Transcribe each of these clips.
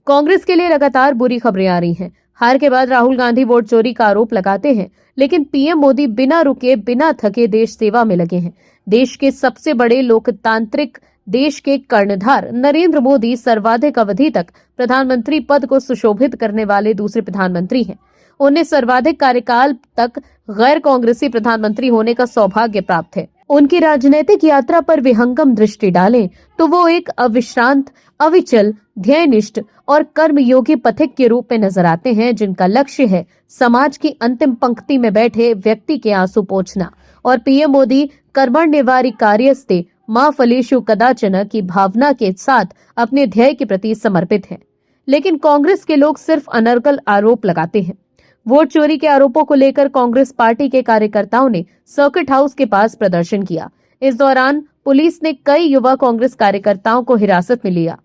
कांग्रेस के लिए लगातार बुरी खबरें आ रही हैं। हार के बाद राहुल गांधी वोट चोरी का आरोप लगाते हैं, लेकिन पीएम मोदी बिना रुके बिना थके देश सेवा में लगे हैं। देश के सबसे बड़े लोकतांत्रिक देश के कर्णधार नरेंद्र मोदी सर्वाधिक अवधि तक प्रधानमंत्री पद को सुशोभित करने वाले दूसरे प्रधानमंत्री हैं। उन्हें सर्वाधिक कार्यकाल तक गैर कांग्रेसी प्रधानमंत्री होने का सौभाग्य प्राप्त है। उनकी राजनीतिक यात्रा पर विहंगम दृष्टि डालें तो वो एक अविश्रांत, अविचल, ध्येयनिष्ठ और कर्मयोगी पथिक के रूप में नजर आते हैं, जिनका लक्ष्य है समाज की अंतिम पंक्ति में बैठे व्यक्ति के आंसू पोंछना। और पीएम मोदी कर्मण्येवारी कार्यस्ते मां फलेषु कदाचन की भावना के साथ अपने ध्येय के प्रति समर्पित हैं। लेकिन कांग्रेस के लोग सिर्फ अनर्गल आरोप लगाते हैं। वोट चोरी के आरोपों को लेकर कांग्रेस पार्टी के कार्यकर्ताओं ने सर्किट हाउस के पास प्रदर्शन किया। इस दौरान पुलिस ने कई युवा कांग्रेस कार्यकर्ताओं को हिरासत में लिया।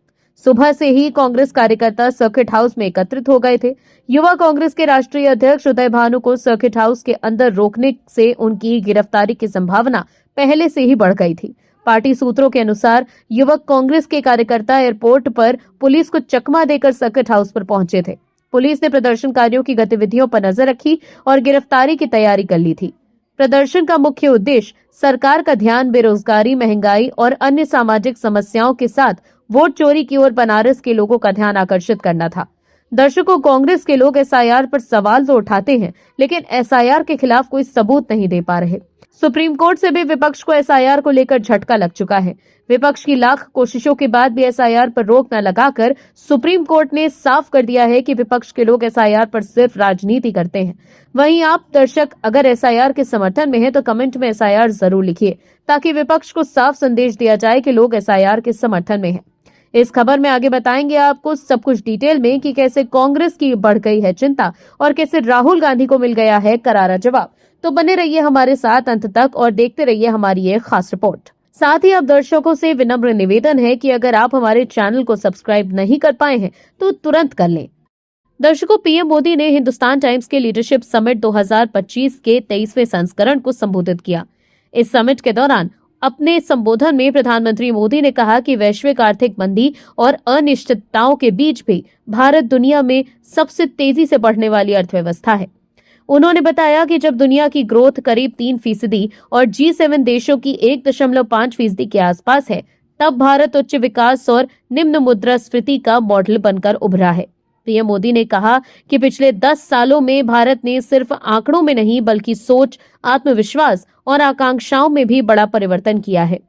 सुबह से ही कांग्रेस कार्यकर्ता सर्किट हाउस में एकत्रित हो गए थे। युवा कांग्रेस के राष्ट्रीय अध्यक्ष उदय भानु को सर्किट हाउस के अंदर रोकने से उनकी गिरफ्तारी की संभावना पहले से ही बढ़ गई थी। पार्टी सूत्रों के अनुसार युवक कांग्रेस के कार्यकर्ता एयरपोर्ट पर पुलिस को चकमा देकर सर्किट हाउस पर पहुंचे थे। पुलिस ने प्रदर्शनकारियों की गतिविधियों पर नजर रखी और गिरफ्तारी की तैयारी कर ली थी। प्रदर्शन का मुख्य उद्देश्य सरकार का ध्यान बेरोजगारी, महंगाई और अन्य सामाजिक समस्याओं के साथ वोट चोरी की ओर बनारस के लोगों का ध्यान आकर्षित करना था। दर्शकों, कांग्रेस के लोग एसआईआर पर सवाल तो उठाते हैं, लेकिन एसआईआर के खिलाफ कोई सबूत नहीं दे पा रहे। सुप्रीम कोर्ट से भी विपक्ष को एसआईआर को लेकर झटका लग चुका है। विपक्ष की लाख कोशिशों के बाद भी एसआईआर पर रोक न लगाकर सुप्रीम कोर्ट ने साफ कर दिया है कि विपक्ष के लोग एसआईआर पर सिर्फ राजनीति करते हैं। वहीं आप दर्शक अगर एसआईआर के समर्थन में हैं तो कमेंट में एसआईआर जरूर लिखिए, ताकि विपक्ष को साफ संदेश दिया जाए कि लोग एसआईआर के समर्थन में हैं। इस खबर में आगे बताएंगे आपको सब कुछ डिटेल में कि कैसे कांग्रेस की बढ़ गई है चिंता और कैसे राहुल गांधी को मिल गया है करारा जवाब। तो बने रहिए हमारे साथ अंत तक और देखते रहिए हमारी ये खास रिपोर्ट। साथ ही आप दर्शकों से विनम्र निवेदन है कि अगर आप हमारे चैनल को सब्सक्राइब नहीं कर पाए हैं तो तुरंत कर लें। दर्शकों, पीएम मोदी ने हिंदुस्तान टाइम्स के लीडरशिप समिट 2025 के 23वें संस्करण को संबोधित किया। इस समिट के दौरान अपने संबोधन में प्रधानमंत्री मोदी ने कहा कि वैश्विक आर्थिक मंदी और अनिश्चितताओं के बीच भी भारत दुनिया में सबसे तेजी से बढ़ने वाली अर्थव्यवस्था है। उन्होंने बताया कि जब दुनिया की ग्रोथ करीब 3% और G7 देशों की 1.5% के आसपास है, तब भारत उच्च विकास और निम्न मुद्रास्फीति का मॉडल बनकर उभरा है। पीएम मोदी ने कहा कि पिछले 10 सालों में भारत ने सिर्फ आंकड़ों में नहीं बल्कि सोच, आत्मविश्वास और आकांक्षाओं में भी बड़ा परिवर्तन किया है।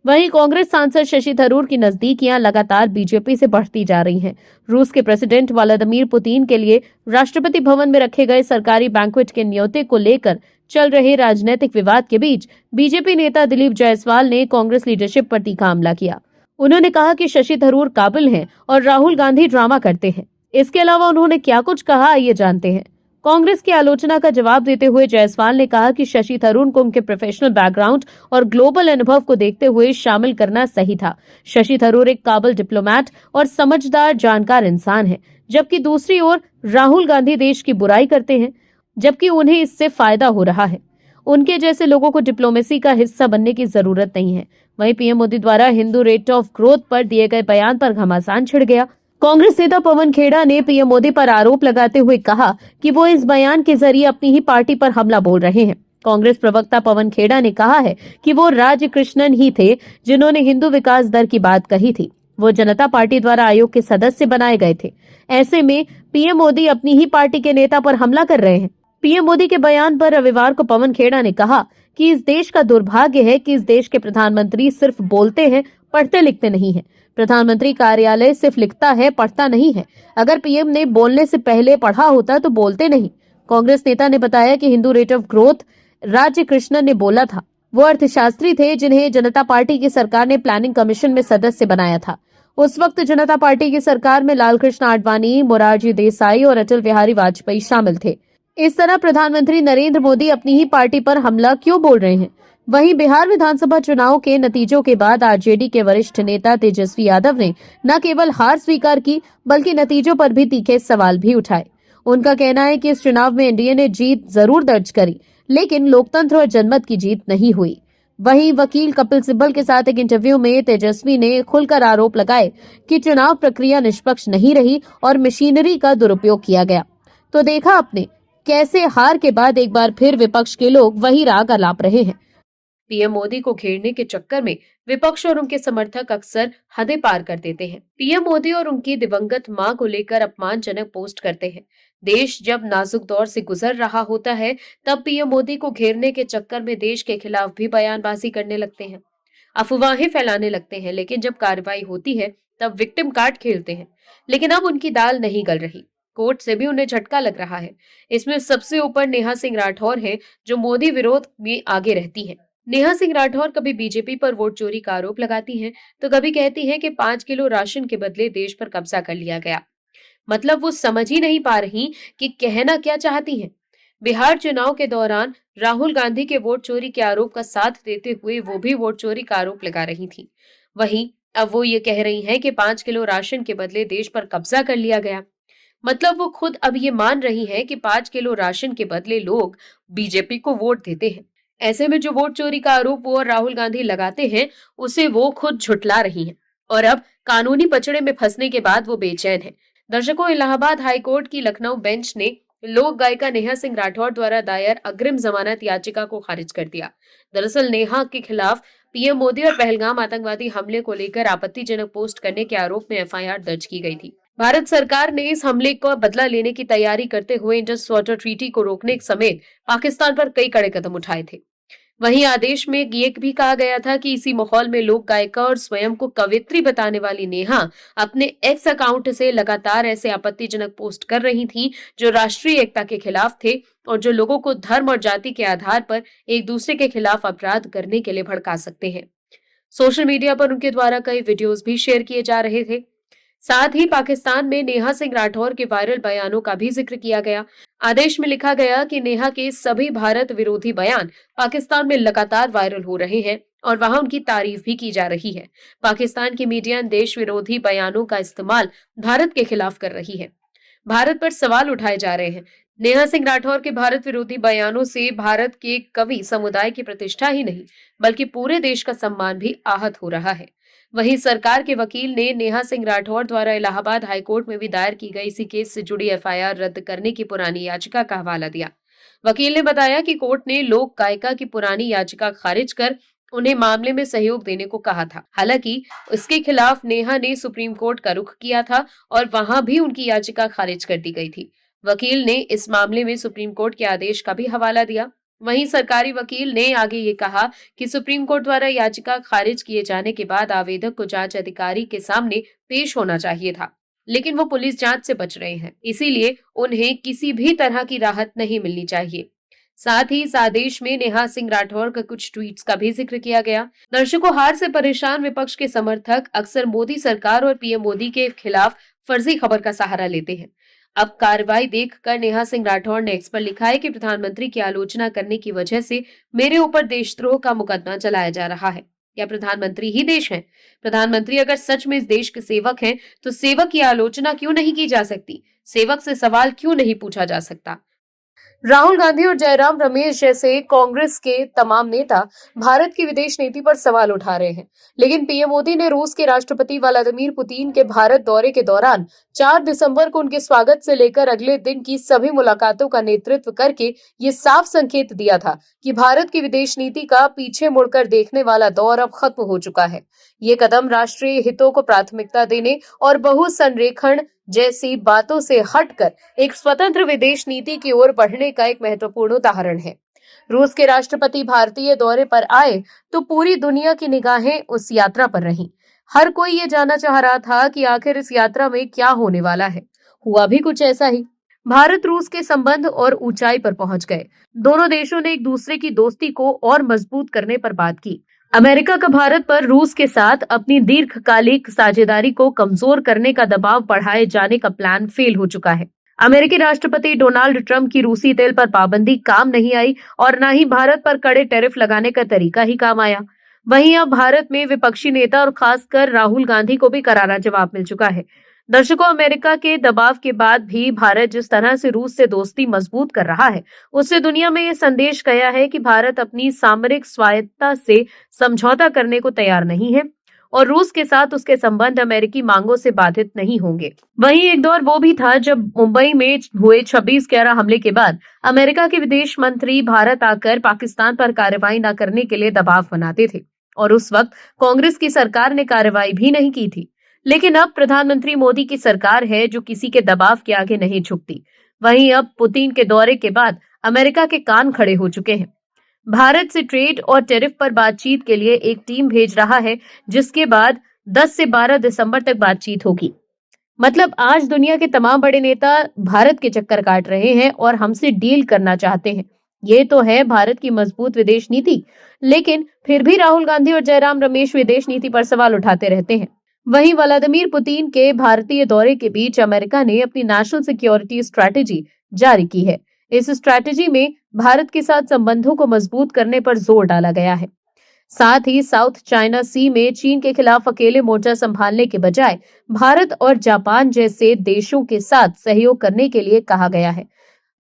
वहीं कांग्रेस सांसद शशि थरूर की नजदीकियां लगातार बीजेपी से बढ़ती जा रही हैं। रूस के प्रेसिडेंट व्लादिमीर पुतिन के लिए राष्ट्रपति भवन में रखे गए सरकारी बैंक्वेट के न्योते को लेकर चल रहे राजनीतिक विवाद के बीच बीजेपी नेता दिलीप जायसवाल ने कांग्रेस लीडरशिप पर तीखा हमला किया। उन्होंने कहा कि शशि थरूर काबिल हैं और राहुल गांधी ड्रामा करते हैं। इसके अलावा उन्होंने क्या कुछ कहा, आइए जानते हैं। कांग्रेस की आलोचना का जवाब देते हुए जायसवाल ने कहा कि शशि थरूर को उनके प्रोफेशनल बैकग्राउंड और ग्लोबल अनुभव को देखते हुए शामिल करना सही था। शशि थरूर एक काबिल डिप्लोमैट और समझदार, जानकार इंसान है, जबकि दूसरी ओर राहुल गांधी देश की बुराई करते हैं, जबकि उन्हें इससे फायदा हो रहा है। उनके जैसे लोगों को डिप्लोमेसी का हिस्सा बनने की जरूरत नहीं है। वहीं पीएम मोदी द्वारा हिंदू रेट ऑफ ग्रोथ पर दिए गए बयान पर घमासान छिड़ गया। कांग्रेस नेता पवन खेड़ा ने पीएम मोदी पर आरोप लगाते हुए कहा कि वो इस बयान के जरिए अपनी ही पार्टी पर हमला बोल रहे हैं। कांग्रेस प्रवक्ता पवन खेड़ा ने कहा है कि वो राज्य कृष्णन ही थे जिन्होंने हिंदू विकास दर की बात कही थी। वो जनता पार्टी द्वारा आयोग के सदस्य बनाए गए थे। ऐसे में पीएम मोदी अपनी ही पार्टी के नेता पर हमला कर रहे हैं। पीएम मोदी के बयान पर रविवार को पवन खेड़ा ने कहा कि इस देश का दुर्भाग्य है कि इस देश के प्रधानमंत्री सिर्फ बोलते हैं, पढ़ते लिखते नहीं है। प्रधानमंत्री कार्यालय सिर्फ लिखता है, पढ़ता नहीं है। अगर पीएम ने बोलने से पहले पढ़ा होता तो बोलते नहीं। कांग्रेस नेता ने बताया कि हिंदू रेट ऑफ ग्रोथ राज्य कृष्णन ने बोला था। वो अर्थशास्त्री थे जिन्हें जनता पार्टी की सरकार ने प्लानिंग कमीशन में सदस्य बनाया था। उस वक्त जनता पार्टी की सरकार में लालकृष्ण आडवाणी, मोरारजी देसाई और अटल बिहारी वाजपेयी शामिल थे। इस तरह प्रधानमंत्री नरेंद्र मोदी अपनी ही पार्टी पर हमला क्यों बोल रहे हैं? वहीं बिहार विधानसभा चुनाव के नतीजों के बाद आरजेडी के वरिष्ठ नेता तेजस्वी यादव ने न केवल हार स्वीकार की बल्कि नतीजों पर भी तीखे सवाल भी उठाए। उनका कहना है कि इस चुनाव में एनडीए ने जीत जरूर दर्ज करी, लेकिन लोकतंत्र और जनमत की जीत नहीं हुई। वहीं वकील कपिल सिब्बल के साथ एक इंटरव्यू में तेजस्वी ने खुलकर आरोप लगाए कि चुनाव प्रक्रिया निष्पक्ष नहीं रही और मशीनरी का दुरुपयोग किया गया। तो देखा आपने कैसे हार के बाद एक बार फिर विपक्ष के लोग वही राग अलाप रहे हैं। पीएम मोदी को घेरने के चक्कर में विपक्ष और उनके समर्थक अक्सर हदें पार कर देते हैं। पीएम मोदी और उनकी दिवंगत मां को लेकर अपमानजनक पोस्ट करते हैं। देश जब नाजुक दौर से गुजर रहा होता है, तब पीएम मोदी को घेरने के चक्कर में देश के खिलाफ भी बयानबाजी करने लगते हैं, अफवाहें फैलाने लगते हैं। लेकिन जब कार्रवाई होती है, तब विक्टिम कार्ड खेलते हैं। लेकिन अब उनकी दाल नहीं गल रही। कोर्ट से भी उन्हें झटका लग रहा है। इसमें सबसे ऊपर नेहा सिंह राठौर है, जो मोदी विरोध में आगे रहती है। नेहा सिंह राठौर कभी बीजेपी पर वोट चोरी का आरोप लगाती हैं, तो कभी कहती हैं कि 5 किलो राशन के बदले देश पर कब्जा कर लिया गया। मतलब वो समझ ही नहीं पा रही कि कहना क्या चाहती हैं। बिहार चुनाव के दौरान राहुल गांधी के वोट चोरी के आरोप का साथ देते हुए वो भी वोट चोरी का आरोप लगा रही थी। वहीं अब वो ये कह रही हैं कि 5 किलो राशन के बदले देश पर कब्जा कर लिया गया। मतलब वो खुद अब ये मान रही है कि 5 किलो राशन के बदले लोग बीजेपी को वोट देते हैं। ऐसे में जो वोट चोरी का आरोप वो और राहुल गांधी लगाते हैं, उसे वो खुद झुठला रही हैं। और अब कानूनी पचड़े में फंसने के बाद वो बेचैन है। दर्शकों, इलाहाबाद हाईकोर्ट की लखनऊ बेंच ने लोक गायिका नेहा सिंह राठौर द्वारा दायर अग्रिम जमानत याचिका को खारिज कर दिया। दरअसल नेहा के खिलाफ पीएम मोदी और पहलगाम आतंकवादी हमले को लेकर आपत्तिजनक पोस्ट करने के आरोप में एफआईआर दर्ज की गई थी। भारत सरकार ने इस हमले का बदला लेने की तैयारी करते हुए इंडस वाटर ट्रीटी को रोकने समेत पाकिस्तान पर कई कड़े कदम उठाए थे। वहीं आदेश में ये भी कहा गया था कि इसी माहौल में लोक गायिका और स्वयं को कवियत्री बताने वाली नेहा अपने एक्स अकाउंट से लगातार ऐसे आपत्तिजनक पोस्ट कर रही थी, जो राष्ट्रीय एकता के खिलाफ थे और जो लोगों को धर्म और जाति के आधार पर एक दूसरे के खिलाफ अपराध करने के लिए भड़का सकते हैं। सोशल मीडिया पर उनके द्वारा कई वीडियोस भी शेयर किए जा रहे थे। साथ ही पाकिस्तान में नेहा सिंह राठौर के वायरल बयानों का भी जिक्र किया गया। आदेश में लिखा गया कि नेहा के सभी भारत विरोधी बयान पाकिस्तान में लगातार वायरल हो रहे हैं और वहां उनकी तारीफ भी की जा रही है। पाकिस्तान की मीडिया देश विरोधी बयानों का इस्तेमाल भारत के खिलाफ कर रही है। भारत पर सवाल उठाए जा रहे हैं। नेहा सिंह राठौर के भारत विरोधी बयानों से भारत के कवि समुदाय की प्रतिष्ठा ही नहीं, बल्कि पूरे देश का सम्मान भी आहत हो रहा है। वहीं सरकार के वकील ने नेहा सिंह राठौर द्वारा इलाहाबाद हाईकोर्ट में भी दायर की गई इसी केस से जुड़ी एफआईआर रद्द करने की पुरानी याचिका का हवाला दिया। वकील ने बताया कि कोर्ट ने लोक गायिका की पुरानी याचिका खारिज कर उन्हें मामले में सहयोग देने को कहा था। हालांकि इसके खिलाफ नेहा ने सुप्रीम कोर्ट का रुख किया था और वहां भी उनकी याचिका खारिज कर दी गई थी। वकील ने इस मामले में सुप्रीम कोर्ट के आदेश का भी हवाला दिया। वहीं सरकारी वकील ने आगे ये कहा कि सुप्रीम कोर्ट द्वारा याचिका खारिज किए जाने के बाद आवेदक को जांच अधिकारी के सामने पेश होना चाहिए था, लेकिन वो पुलिस जांच से बच रहे हैं, इसीलिए उन्हें किसी भी तरह की राहत नहीं मिलनी चाहिए। साथ ही इस आदेश में नेहा सिंह राठौर का कुछ ट्वीट्स का भी जिक्र किया गया। दर्शकों, हार से परेशान विपक्ष के समर्थक अक्सर मोदी सरकार और पीएम मोदी के खिलाफ फर्जी खबर का सहारा लेते हैं। अब कार्रवाई देखकर नेहा सिंह राठौर ने एक्स पर लिखा है कि प्रधानमंत्री की आलोचना करने की वजह से मेरे ऊपर देशद्रोह का मुकदमा चलाया जा रहा है। क्या प्रधानमंत्री ही देश हैं? प्रधानमंत्री अगर सच में इस देश के सेवक हैं, तो सेवक की आलोचना क्यों नहीं की जा सकती? सेवक से सवाल क्यों नहीं पूछा जा सकता? राहुल गांधी और जयराम रमेश जैसे कांग्रेस के तमाम नेता भारत की विदेश नीति पर सवाल उठा रहे हैं, लेकिन पीएम मोदी ने रूस के राष्ट्रपति व्लादिमीर पुतिन के भारत दौरे के दौरान 4 दिसंबर को उनके स्वागत से लेकर अगले दिन की सभी मुलाकातों का नेतृत्व करके ये साफ संकेत दिया था कि भारत की विदेश नीति का पीछे मुड़कर देखने वाला दौर अब खत्म हो चुका है। ये कदम राष्ट्रीय हितों को प्राथमिकता देने और बहुसंरेखण जैसी बातों से हटकर एक स्वतंत्र विदेश नीति की ओर बढ़ने का एक महत्वपूर्ण उदाहरण है। रूस के राष्ट्रपति भारतीय दौरे पर आए तो पूरी दुनिया की निगाहें उस यात्रा पर रहीं। हर कोई ये जानना चाह रहा था कि आखिर इस यात्रा में क्या होने वाला है। हुआ भी कुछ ऐसा ही। भारत रूस के संबंध और ऊंचाई पर पहुंच गए। दोनों देशों ने एक दूसरे की दोस्ती को और मजबूत करने पर बात की। अमेरिका का भारत पर रूस के साथ अपनी दीर्घकालिक साझेदारी को कमजोर करने का दबाव बढ़ाए जाने का प्लान फेल हो चुका है। अमेरिकी राष्ट्रपति डोनाल्ड ट्रंप की रूसी तेल पर पाबंदी काम नहीं आई और न ही भारत पर कड़े टैरिफ लगाने का तरीका ही काम आया। वहीं अब भारत में विपक्षी नेता और खासकर राहुल गांधी को भी करारा जवाब मिल चुका है। दर्शकों, अमेरिका के दबाव के बाद भी भारत जिस तरह से रूस से दोस्ती मजबूत कर रहा है, उससे दुनिया में ये संदेश गया है कि भारत अपनी सामरिक स्वायत्तता से समझौता करने को तैयार नहीं है और रूस के साथ उसके संबंध अमेरिकी मांगों से बाधित नहीं होंगे। वहीं एक दौर वो भी था जब मुंबई में हुए 26/11 हमले के बाद अमेरिका के विदेश मंत्री भारत आकर पाकिस्तान पर कार्रवाई न करने के लिए दबाव बनाते थे और उस वक्त कांग्रेस की सरकार ने कार्रवाई भी नहीं की थी। लेकिन अब प्रधानमंत्री मोदी की सरकार है जो किसी के दबाव के आगे नहीं झुकती। वहीं अब पुतिन के दौरे के बाद अमेरिका के कान खड़े हो चुके हैं। भारत से ट्रेड और टैरिफ पर बातचीत के लिए एक टीम भेज रहा है, जिसके बाद 10 से 12 दिसंबर तक बातचीत होगी। मतलब आज दुनिया के तमाम बड़े नेता भारत के चक्कर काट रहे हैं और हमसे डील करना चाहते हैं। ये तो है भारत की मजबूत विदेश नीति, लेकिन फिर भी राहुल गांधी और जयराम रमेश विदेश नीति पर सवाल उठाते रहते हैं। वहीं व्लादिमीर पुतिन के भारतीय दौरे के बीच अमेरिका ने अपनी नेशनल सिक्योरिटी स्ट्रैटेजी जारी की है। इस स्ट्रैटेजी में भारत के साथ संबंधों को मजबूत करने पर जोर डाला गया है। साथ ही साउथ चाइना सी में चीन के खिलाफ अकेले मोर्चा संभालने के बजाय भारत और जापान जैसे देशों के साथ सहयोग करने के लिए कहा गया है।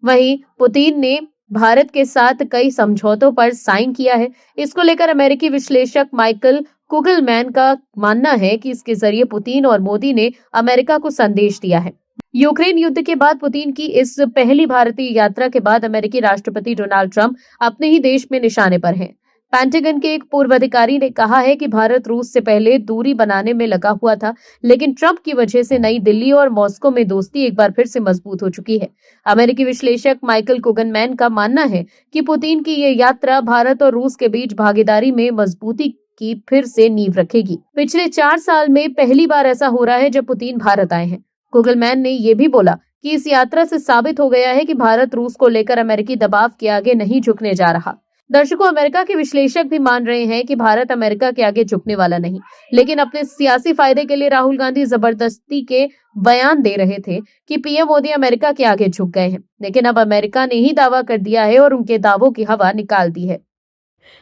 वहीं पुतिन ने भारत के साथ कई समझौतों पर साइन किया है। इसको लेकर अमेरिकी विश्लेषक माइकल कुगलमैन का मानना है कि इसके जरिए पुतिन और मोदी ने अमेरिका को संदेश दिया है। यूक्रेन युद्ध के बाद पुतिन की इस पहली भारतीय यात्रा के बाद अमेरिकी राष्ट्रपति डोनाल्ड ट्रंप अपने ही देश में निशाने पर हैं। पेंटागन के एक पूर्व अधिकारी ने कहा है कि भारत रूस से पहले दूरी बनाने में लगा हुआ था, लेकिन ट्रंप की वजह से नई दिल्ली और मॉस्को में दोस्ती एक बार फिर से मजबूत हो चुकी है। अमेरिकी विश्लेषक माइकल कुगनमैन का मानना है कि पुतिन की ये यात्रा भारत और रूस के बीच भागीदारी में मजबूती की फिर से नींव रखेगी। पिछले 4 साल में पहली बार ऐसा हो रहा है जब पुतिन भारत आए हैं। कुगलमैन ने यह भी बोला कि इस यात्रा से साबित हो गया है कि भारत रूस को लेकर अमेरिकी दबाव के आगे नहीं झुकने जा रहा। दर्शकों, अमेरिका के विश्लेषक भी मान रहे हैं कि भारत अमेरिका के आगे झुकने वाला नहीं, लेकिन अपने सियासी फायदे के लिए राहुल गांधी जबरदस्ती के बयान दे रहे थे कि पीएम मोदी अमेरिका के आगे झुक गए हैं। लेकिन अब अमेरिका ने ही दावा कर दिया है और उनके दावों की हवा निकाल दी है।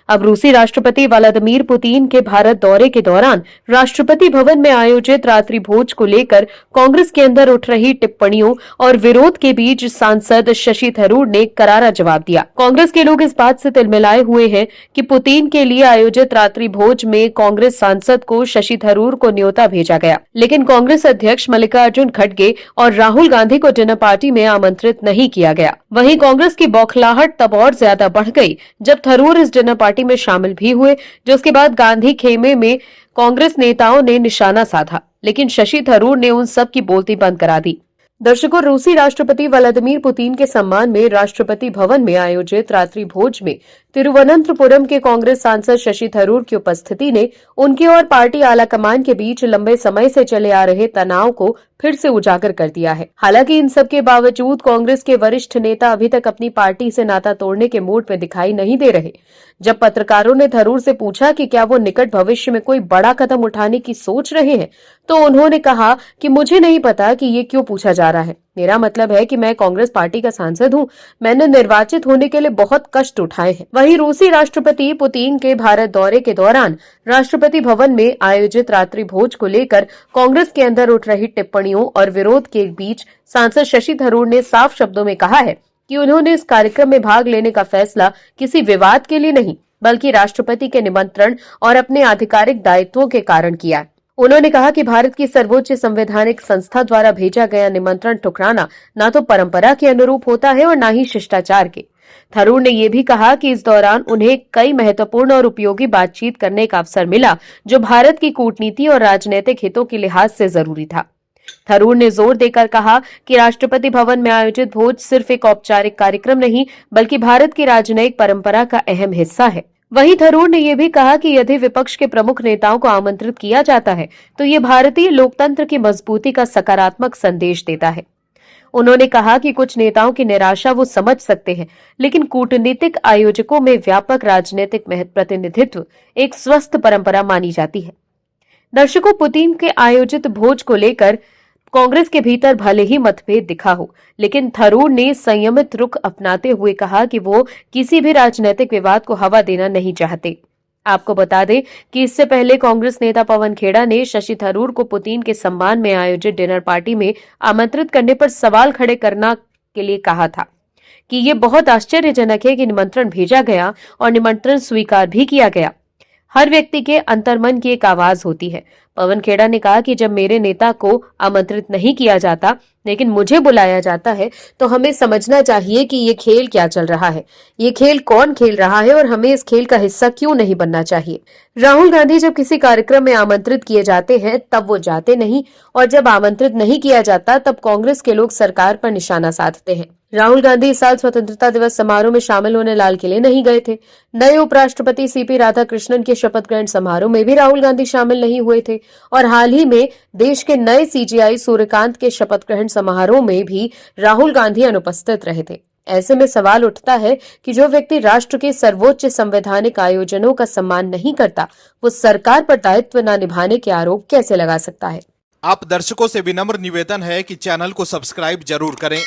अब रूसी राष्ट्रपति व्लादिमीर पुतिन के भारत दौरे के दौरान राष्ट्रपति भवन में आयोजित रात्रि भोज को लेकर कांग्रेस के अंदर उठ रही टिप्पणियों और विरोध के बीच सांसद शशि थरूर ने करारा जवाब दिया। कांग्रेस के लोग इस बात से तिलमिलाए हुए हैं कि पुतिन के लिए आयोजित रात्रि भोज में कांग्रेस सांसद को शशि थरूर को न्योता भेजा गया, लेकिन कांग्रेस अध्यक्ष मल्लिकार्जुन खड़गे और राहुल गांधी को डिनर पार्टी में आमंत्रित नहीं किया गया। वहीं कांग्रेस की बौखलाहट तब और ज्यादा बढ़ गई जब थरूर इस डिनर पार्टी में शामिल भी हुए, जिसके बाद गांधी खेमे में कांग्रेस नेताओं ने निशाना साधा, लेकिन शशि थरूर ने उन सब की बोलती बंद करा दी। दर्शकों, रूसी राष्ट्रपति व्लादिमीर पुतिन के सम्मान में राष्ट्रपति भवन में आयोजित रात्रि भोज में तिरुवनंतपुरम के कांग्रेस सांसद शशि थरूर की उपस्थिति ने उनके और पार्टी आलाकमान के बीच लंबे समय से चले आ रहे तनाव को फिर से उजागर कर दिया है। हालांकि इन सब के बावजूद कांग्रेस के वरिष्ठ नेता अभी तक अपनी पार्टी से नाता तोड़ने के मूड में दिखाई नहीं दे रहे। जब पत्रकारों ने थरूर से पूछा कि क्या वो निकट भविष्य में कोई बड़ा कदम उठाने की सोच रहे हैं, तो उन्होंने कहा कि मुझे नहीं पता कि ये क्यों पूछा जा रहा है। मेरा मतलब है कि मैं कांग्रेस पार्टी का सांसद हूं। मैंने निर्वाचित होने के लिए बहुत कष्ट उठाए हैं। वहीं रूसी राष्ट्रपति पुतिन के भारत दौरे के दौरान राष्ट्रपति भवन में आयोजित रात्रि भोज को लेकर कांग्रेस के अंदर उठ रही टिप्पणियों और विरोध के बीच सांसद शशि थरूर ने साफ शब्दों में कहा है कि उन्होंने इस कार्यक्रम में भाग लेने का फैसला किसी विवाद के लिए नहीं, बल्कि राष्ट्रपति के निमंत्रण और अपने आधिकारिक दायित्वों के कारण किया। उन्होंने कहा कि भारत की सर्वोच्च संवैधानिक संस्था द्वारा भेजा गया निमंत्रण ठुकराना न तो परंपरा के अनुरूप होता है और न ही शिष्टाचार के। थरूर ने यह भी कहा कि इस दौरान उन्हें कई महत्वपूर्ण और उपयोगी बातचीत करने का अवसर मिला, जो भारत की कूटनीति और राजनीतिक हितों के लिहाज से जरूरी था। थरूर ने जोर देकर कहा कि राष्ट्रपति भवन में आयोजित भोज सिर्फ एक औपचारिक कार्यक्रम नहीं, बल्कि भारत की राजनयिक परंपरा का अहम हिस्सा है। वहीं थरूर ने यह भी कहा कि यदि विपक्ष के प्रमुख नेताओं को आमंत्रित किया जाता है तो ये भारतीय लोकतंत्र की मजबूती का सकारात्मक संदेश देता है। उन्होंने कहा कि कुछ नेताओं की निराशा वो समझ सकते हैं, लेकिन कूटनीतिक आयोजकों में व्यापक राजनीतिक प्रतिनिधित्व एक स्वस्थ परंपरा मानी जाती है। दर्शकों, पुतिन के आयोजित भोज को लेकर कांग्रेस के भीतर भले ही मतभेद दिखा हो, लेकिन थरूर ने संयमित रुख अपनाते हुए कहा कि वो किसी भी राजनीतिक विवाद को हवा देना नहीं चाहते। आपको बता दें कि इससे पहले कांग्रेस नेता पवन खेड़ा ने शशि थरूर को पुतिन के सम्मान में आयोजित डिनर पार्टी में आमंत्रित करने पर सवाल खड़े करना के लिए कहा था कि ये बहुत आश्चर्यजनक है कि निमंत्रण भेजा गया और निमंत्रण स्वीकार भी किया गया। हर व्यक्ति के अंतर्मन की एक आवाज होती है। पवन खेड़ा ने कहा कि जब मेरे नेता को आमंत्रित नहीं किया जाता लेकिन मुझे बुलाया जाता है तो हमें समझना चाहिए कि ये खेल क्या चल रहा है, ये खेल कौन खेल रहा है और हमें इस खेल का हिस्सा क्यों नहीं बनना चाहिए। राहुल गांधी जब किसी कार्यक्रम में आमंत्रित किए जाते हैं तब वो जाते नहीं और जब आमंत्रित नहीं किया जाता तब कांग्रेस के लोग सरकार पर निशाना साधते हैं। राहुल गांधी इस साल स्वतंत्रता दिवस समारोह में शामिल होने लाल किले नहीं गए थे। नए उपराष्ट्रपति सीपी राधाकृष्णन के शपथ ग्रहण समारोह में भी राहुल गांधी शामिल नहीं हुए थे और हाल ही में देश के नए सीजीआई सूर्यकांत के शपथ ग्रहण समारोह में भी राहुल गांधी अनुपस्थित रहे थे। ऐसे में सवाल उठता है कि जो व्यक्ति राष्ट्र के सर्वोच्च संवैधानिक आयोजनों का सम्मान नहीं करता, वो सरकार पर दायित्व न निभाने के आरोप कैसे लगा सकता है। आप दर्शकों से विनम्र निवेदन है कि चैनल को सब्सक्राइब जरूर करें